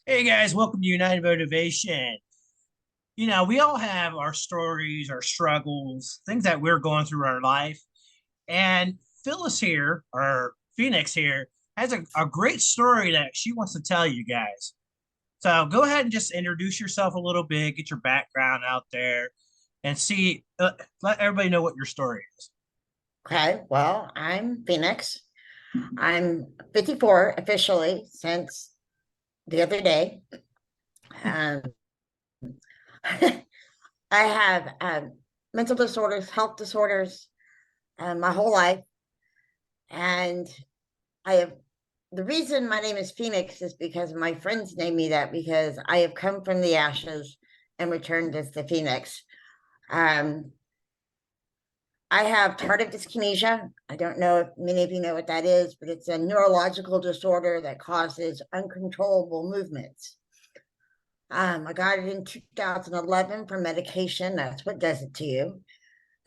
Hey guys, welcome to United Motivation. We all have our stories, our struggles, things that we're going through our life. And Phyllis here, or Phoenix here, has a great story that she wants to tell you guys. So go ahead and just introduce yourself a little bit, get your background out there, and let everybody know what your story is. Okay, well, I'm Phoenix. I'm 54 officially since the other day. Um, I have mental disorders, health disorders, my whole life. And I have the reason my name is Phoenix is because my friends named me that because I have come from the ashes and returned as the Phoenix. Um, I have tardive dyskinesia. I don't know if many of you know what that is, but it's a neurological disorder that causes uncontrollable movements. I got it in 2011 for medication. That's what does it to you.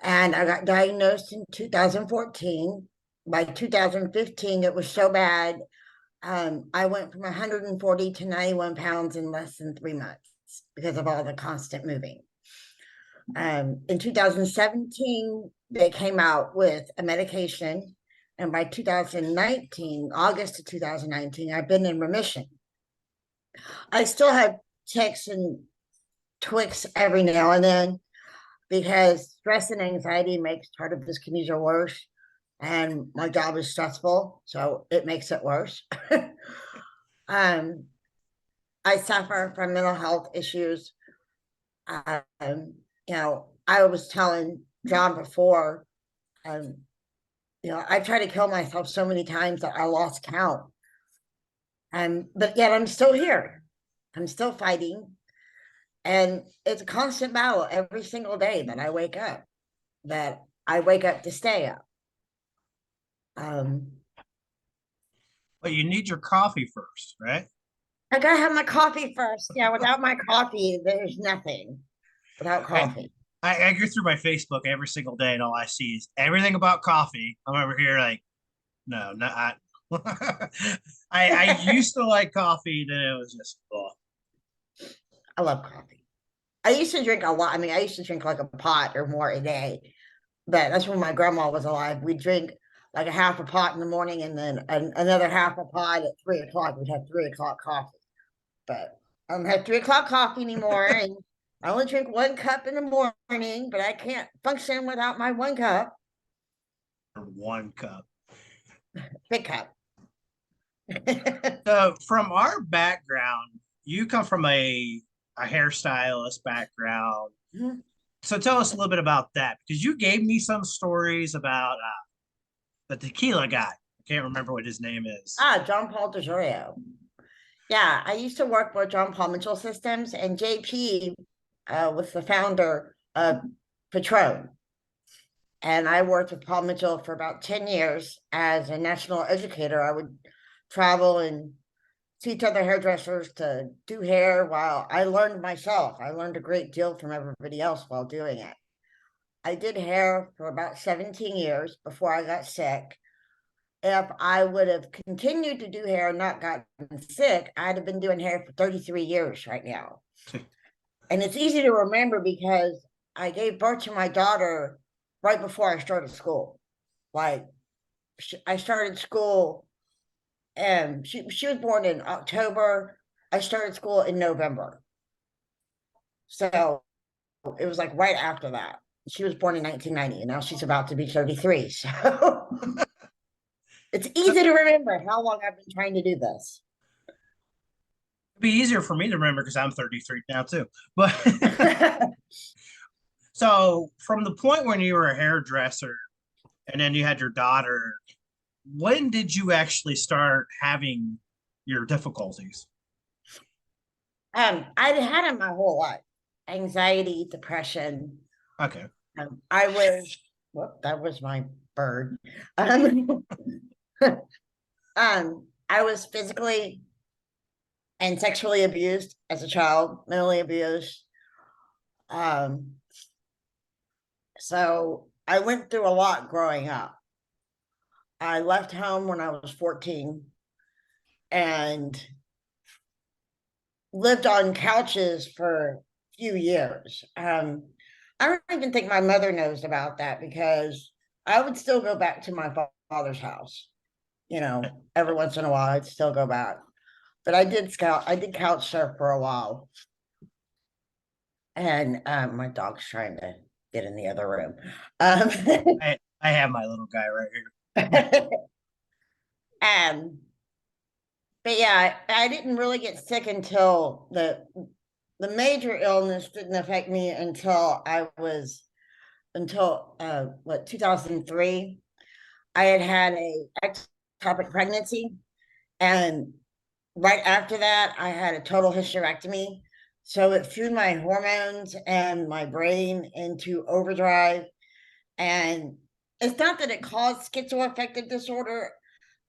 And I got diagnosed in 2014. By 2015, it was so bad. I went from 140 to 91 pounds in less than 3 months because of all the constant moving. In 2017, they came out with a medication. And by 2019, August of 2019, I've been in remission. I still have tics and twicks every now and then because stress and anxiety makes tardive dyskinesia worse. And my job is stressful, so it makes it worse. um, I suffer from mental health issues. Um, I was telling John before, um, I tried to kill myself so many times that I lost count. But yet I'm still here. I'm still fighting. And it's a constant battle every single day that I wake up to stay up. Um, But you need your coffee first, right? I gotta have my coffee first. Yeah, without my coffee, there's nothing without I, coffee. I go through my Facebook every single day, and all I see is everything about coffee. I'm over here like, no, not. I used to like coffee, then it was just, oh. I love coffee. I used to drink a lot. I mean, I used to drink like a pot or more a day, but that's when my grandma was alive. We'd drink like a half a pot in the morning and then another half a pot at 3 o'clock. We'd have 3 o'clock coffee, but I don't have 3 o'clock coffee anymore. And I only drink 1 cup in the morning, but I can't function without my 1 cup. One cup. Big cup. So from our background, you come from a hairstylist background. So tell us a little bit about that because you gave me some stories about the tequila guy. I can't remember what his name is. John Paul DeJorio. Yeah, I used to work with John Paul Mitchell Systems, and JP was the founder of Patron. And I worked with Paul Mitchell for about 10 years as a national educator. I would travel and teach other hairdressers to do hair while I learned myself. I learned a great deal from everybody else while doing it. I did hair for about 17 years before I got sick. If I would have continued to do hair and not gotten sick, I'd have been doing hair for 33 years right now. And it's easy to remember because I gave birth to my daughter right before I started school. Like, I started school and she was born in October. I started school in November. So it was like right after that. She was born in 1990 and now she's about to be 33. So it's So easy to remember how long I've been trying to do this. it'd be easier for me to remember because I'm 33 now too. But so from the point when you were a hairdresser and then you had your daughter, when did you actually start having your difficulties? I'd had it my whole life. Anxiety, depression. Okay. I was, well, that was my bird. Um, I was physically and sexually abused as a child, mentally abused. Um, so I went through a lot growing up. I left home when I was 14 and lived on couches for a few years. I don't even think my mother knows about that because I would still go back to my father's house. Every once in a while, I'd still go back. But I did couch surf for a while. And my dog's trying to get in the other room. Um, I have my little guy right here. and but yeah, I didn't really get sick until the major illness didn't affect me until I was until what 2003. I had a ectopic pregnancy, and right after that, I had a total hysterectomy. So it threw my hormones and my brain into overdrive. And it's not that it caused schizoaffective disorder.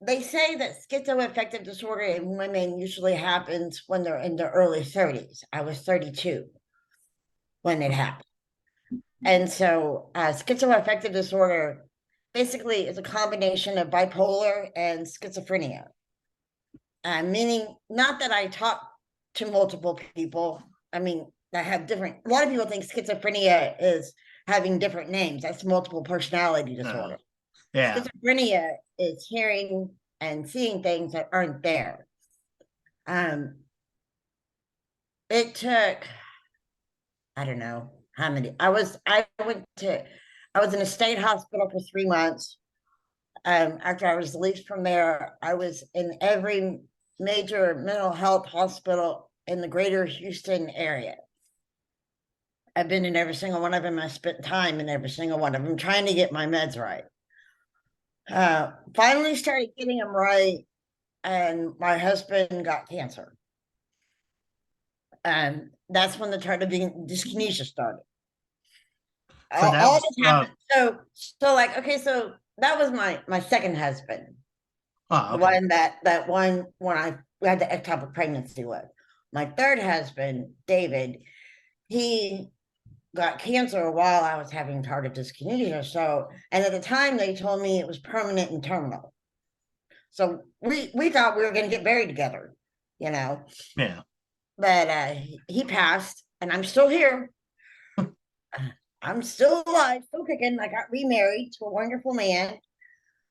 They say that schizoaffective disorder in women usually happens when they're in their early 30s. I was 32 when it happened. And so schizoaffective disorder basically is a combination of bipolar and schizophrenia, meaning not that I talk to multiple people. I mean, I have different, a lot of people think schizophrenia is having different names. That's multiple personality disorder. Yeah. Schizophrenia is hearing and seeing things that aren't there. Um, it took, I don't know how many. I was in a state hospital for 3 months. After I was released from there, I was in every major mental health hospital in the greater Houston area. I've been in every single one of them. I spent time in every single one of them trying to get my meds right. Finally started getting them right, and my husband got cancer. And that's when the tardive dyskinesia started. So that All was this happened. So like, okay, so that was my second husband, oh, the okay. one that one when I had the ectopic pregnancy with. My third husband, David, he got cancer while I was having tardive dyskinesia. So, and at the time they told me it was permanent and terminal. So we thought we were going to get buried together, you know. Yeah. But he passed, and I'm still here. I'm still alive, still kicking. I got remarried to a wonderful man.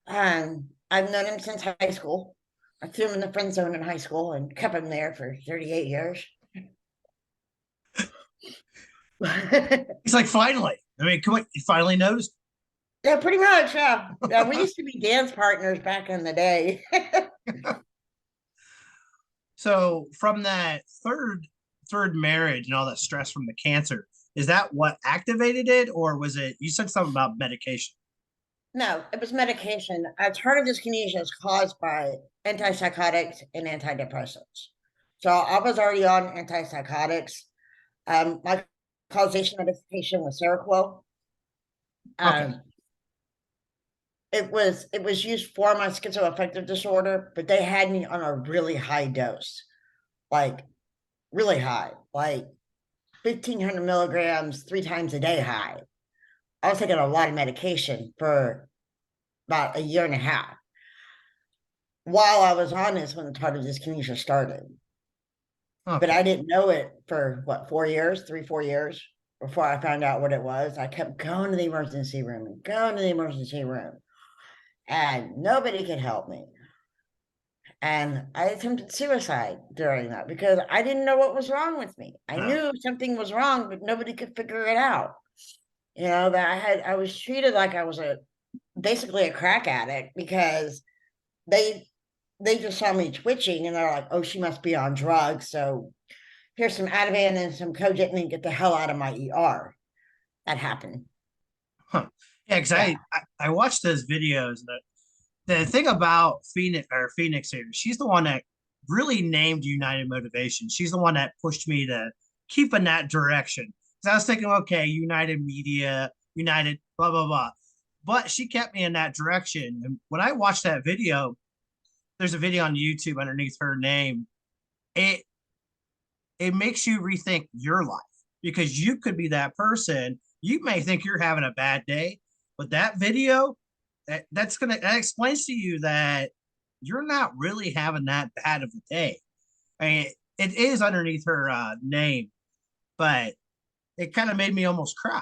I've known him since high school. I threw him in the friend zone in high school and kept him there for 38 years. He's like, finally. I mean, come on, you finally noticed. Yeah, pretty much. Yeah. Yeah, we used to be dance partners back in the day. So from that third marriage and all that stress from the cancer, is that what activated it, or was it? You said something about medication. No, it was medication. Tardive dyskinesia is caused by antipsychotics and antidepressants. So I was already on antipsychotics. My causation medication was Seroquel. Okay. Um, it was used for my schizoaffective disorder, but they had me on a really high dose, like really high, like 1,500 milligrams 3 times a day high. I was taking a lot of medication for about a year and a half. While I was on this when the tardive dyskinesia started. But Okay. I didn't know it for what, 4 years, 3, 4 years before I found out what it was. I kept going to the emergency room and going to the emergency room, and nobody could help me. And I attempted suicide during that because I didn't know what was wrong with me. I No. knew something was wrong, but nobody could figure it out. That I was treated like I was basically a crack addict because they they just saw me twitching and they're like, oh, she must be on drugs. So here's some Ativan and some Cogent and get the hell out of my ER. That happened. Huh. Yeah, because Yeah. I watched those videos. The thing about Phynix here, she's the one that really named United Motivation. She's the one that pushed me to keep in that direction. Because I was thinking, okay, United Media, United, blah blah blah. But she kept me in that direction. And when I watched that video, there's a video on YouTube underneath her name. It it makes you rethink your life because you could be that person. You may think you're having a bad day, but that video that explains to you that you're not really having that bad of a day. I mean, it is underneath her name, but it kind of made me almost cry.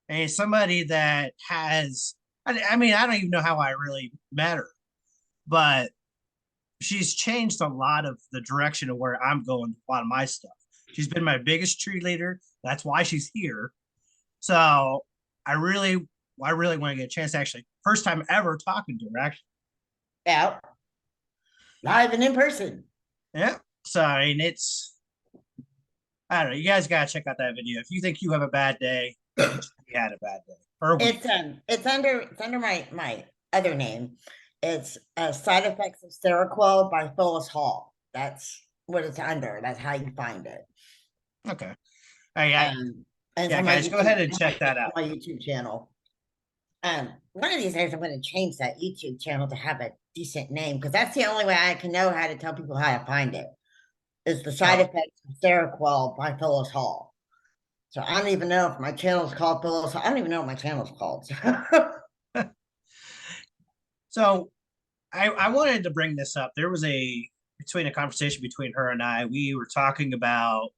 And somebody that has, I mean, I don't even know how I really met her, but she's changed a lot of the direction of where I'm going with a lot of my stuff. She's been my biggest cheerleader. That's why she's here. So I really, I really want to get a chance to actually first time ever talking to her. Actually, Yeah, live and in person. yeah. So I mean, I don't know. You guys gotta check out that video if you think you have a bad day. You had a bad day or a week. It's under my other name. It's Side Effects of Seroquel by Phyllis Hall. That's what it's under. That's how you find it. Okay. I Um, and it's yeah, on my guys, go ahead and YouTube, check that out. my YouTube channel. One of these days I'm going to change that YouTube channel to have a decent name because that's the only way I can know how to tell people how to find it. Is the Side Oh, Effects of Seroquel by Phyllis Hall. So I don't even know if my channel is called Phyllis. I don't even know what my channel is called. so I wanted to bring this up. There was a conversation between her and I. We were talking about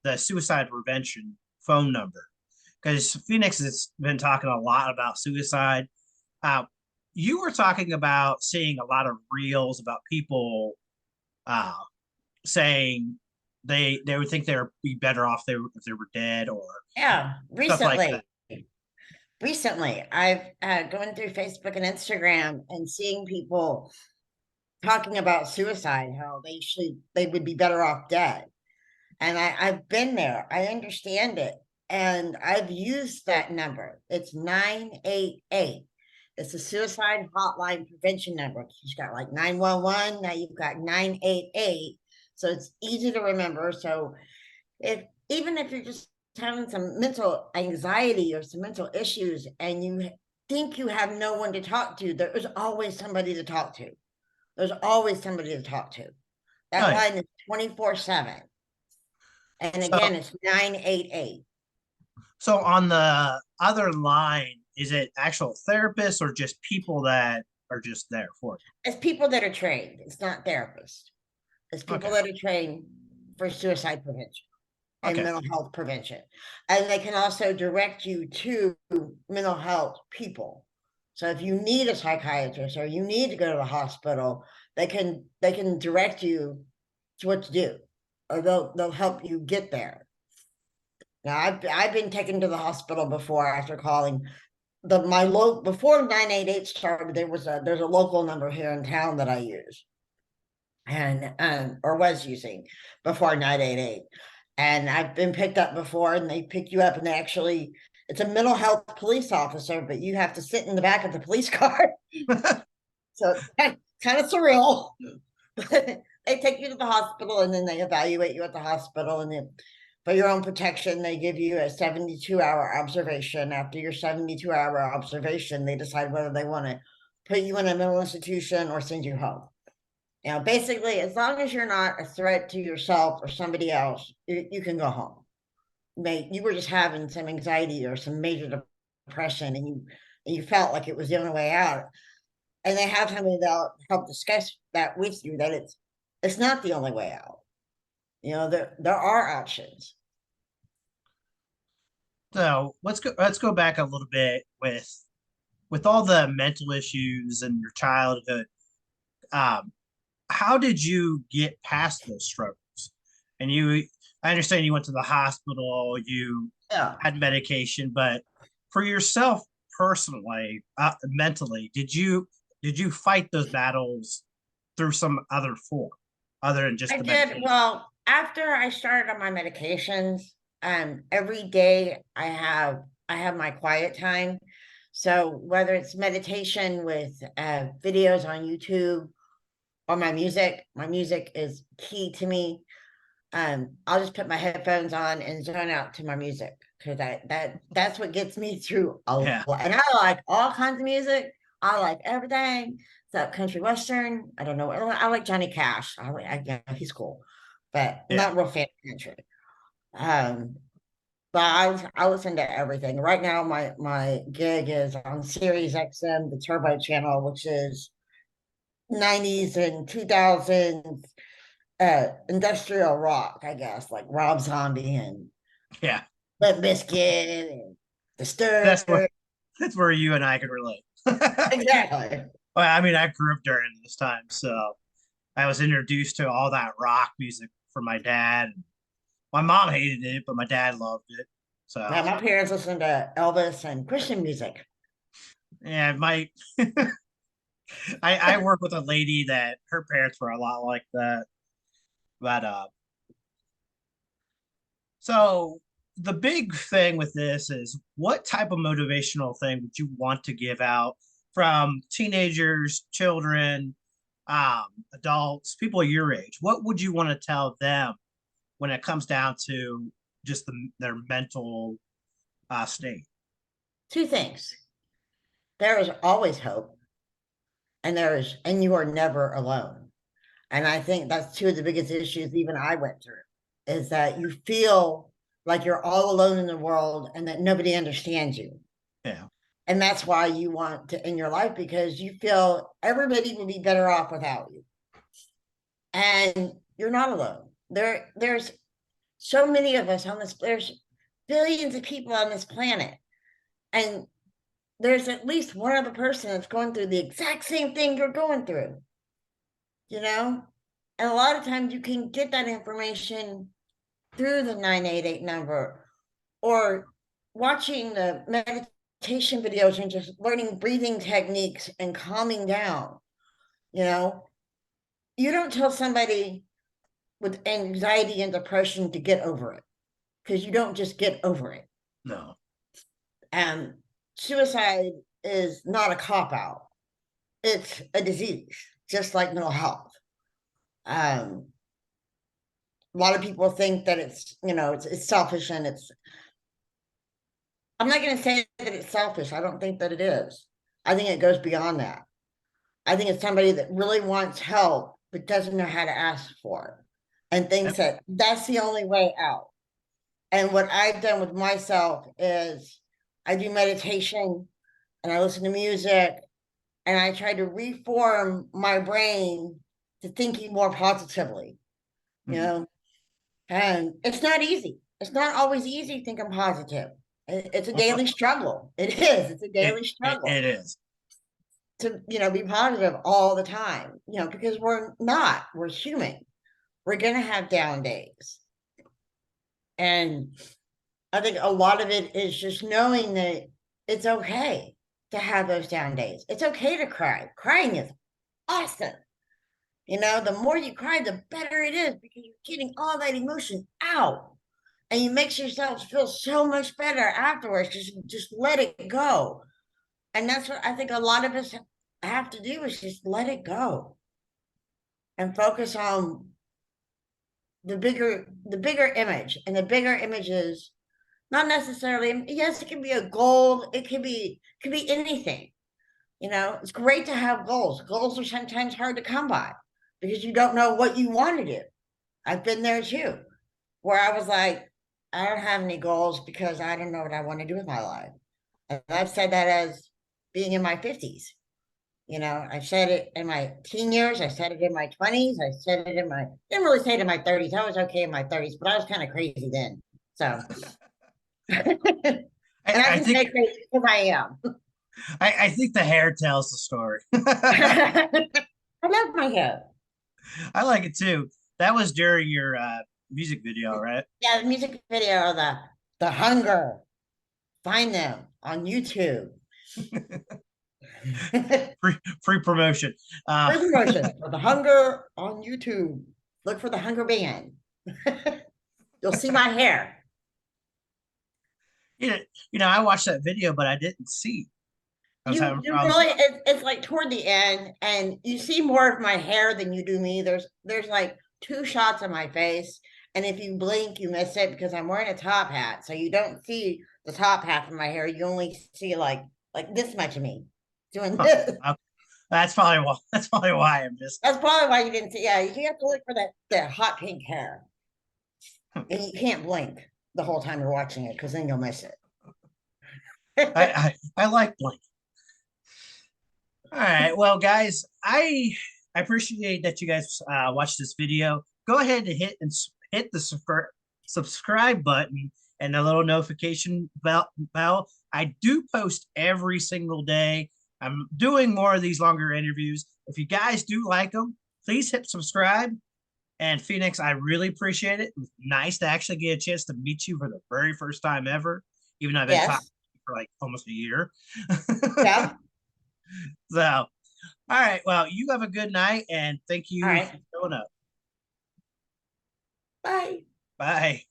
the suicide prevention phone number because Phoenix has been talking a lot about suicide. Uh, you were talking about seeing a lot of reels about people uh, saying they would think they would be better off if they were dead or Yeah, stuff like that. recently, I've going through Facebook and Instagram and seeing people talking about suicide, how they would be better off dead. And I've been there. I understand it. And I've used that number. It's 988. It's a suicide hotline prevention number. You've got like 911. Now you've got 988. So it's easy to remember. So if even if you're just having some mental anxiety or some mental issues and you think you have no one to talk to, there is always somebody to talk to. There's always somebody to talk to. Oh That yeah. line is 24/7. And So again, it's 988. so on the other line, is it actual therapists or just people that are just there for It's people that are trained. It's not therapists. It's you? people Okay. that are trained for suicide prevention and Okay. mental health prevention. And they can also direct you to mental health people. So if you need a psychiatrist or you need to go to the hospital, they can direct you to what to do, or they'll help you get there. Now I've been taken to the hospital before after calling my low before 988 started. There's a local number here in town that I use and or was using before 988, and I've been picked up before, and they pick you up, and it's a mental health police officer, but you have to sit in the back of the police car. So it's kind of surreal. They take you to the hospital and then they evaluate you at the hospital, and then for your own protection they give you a 72-hour observation. After your 72-hour observation, they decide whether they want to put you in a mental institution or send you home. Basically, as long as you're not a threat to yourself or somebody else, you can go home. You were just having some anxiety or some major depression, and you felt like it was the only way out, and they have somebody that'll help discuss that with you, that it's not the only way out. There are options. So let's go back a little bit with all the mental issues in your childhood. Um, how did you get past those struggles? And I understand you went to the hospital, you Yeah, had medication, but for yourself personally, mentally, did you fight those battles through some other form other than just I the did. medication? Well, after I started on my medications, every day I have my quiet time. So whether it's meditation with videos on YouTube or my music is key to me. I'll just put my headphones on and zone out to my music because that's what gets me through a Yeah, lot. And I like all kinds of music. I like everything. So country western. I don't know. I like Johnny Cash. Yeah, he's cool, but yeah. not real fan country. Um, but I listen to everything. Right now, my gig is on Sirius XM, the Turbo channel, which is 90s and 2000s industrial rock, I guess, like Rob Zombie and Yeah, Limp Bizkit and that's where Disturbed. that's where you and I could relate. Well, Exactly. I mean, I grew up during this time, so I was introduced to all that rock music from my dad. My mom hated it, but my dad loved it. So Now my parents listened to Elvis and Christian music. yeah, my I work with a lady that her parents were a lot like that. But so the big thing with this is what type of motivational thing would you want to give out from teenagers, children, adults, people your age? What would you want to tell them when it comes down to just their mental state? Two things. There is always hope, and you are never alone. And I think that's two of the biggest issues even I went through, is that you feel like you're all alone in the world and that nobody understands you. Yeah. And that's why you want to in your life, because you feel everybody would be better off without you. And you're not alone. There's so many of us on this, there's billions of people on this planet. And there's at least one other person that's going through the exact same thing you're going through, you know? And a lot of times you can get that information through the 988 number or watching the meditation videos and just learning breathing techniques and calming down. You know, you don't tell somebody with anxiety and depression to get over it, because you don't just get over it. No. And suicide is not a cop out, it's a disease, just like mental health. A lot of people think that it's selfish, and I'm not going to say that it's selfish. I don't think that it is. I think it goes beyond that. I think it's somebody that really wants help but doesn't know how to ask for it and thinks Yep. that that's the only way out. And what I've done with myself is I do meditation and I listen to music and I try to reform my brain to thinking more positively, you Mhm. know, and it's not easy. It's not always easy thinking positive. It's a daily struggle. It is. It's a daily It struggle is. to, be positive all the time, because we're human. We're going to have down days. And I think a lot of it is just knowing that it's okay to have those down days. It's okay to cry. Crying is awesome. The more you cry, the better it is, because you're getting all that emotion out. And you makes yourself feel so much better afterwards. Just let it go. And that's what I think a lot of us have to do, is just let it go and focus on the bigger image. And the bigger image is not necessarily, yes, it can be a goal, it could be anything. It's great to have goals. Goals are sometimes hard to come by because you don't know what you want to do. I've been there too, where I was like, I don't have any goals because I don't know what I want to do with my life. And I've said that as being in my 50s. I said it in my teen years. I said it in my 20s. I said it didn't really say it in my 30s. I was okay in my 30s, but I was kind of crazy then. So, and I I can think say crazy because I am. I think the hair tells the story. I love my hair. I like it too. That was during your music video, right? Yeah, the music video, the hunger. Find them on YouTube. Free Free promotion. promotion for the hunger on YouTube. Look for the hunger band. You'll see my hair. you know, I watched that video, but I didn't see. I was You having you problems. really it's like toward the end, and you see more of my hair than you do me. There's like two shots of my face, and if you blink, you miss it because I'm wearing a top hat, so you don't see the top half of my hair. You only see like this much of me doing Huh. this. Okay. That's probably why I missed That's probably why you didn't see. Yeah, you have to look for that hot pink hair, it. and you can't blink the whole time you're watching it because then you'll miss it. I like Blink. All right, well, guys, I appreciate that you guys watched this video. go ahead and hit the subscribe button and the little notification bell. I do post every single day. I'm doing more of these longer interviews. If you guys do like them, please hit subscribe. And Phoenix, I really appreciate it. It was nice to actually get a chance to meet you for the very first time ever, even though I've been talking Yes. for like almost a year. Yeah. So, all right. Well, you have a good night and thank All you for right. showing up. Bye. Bye.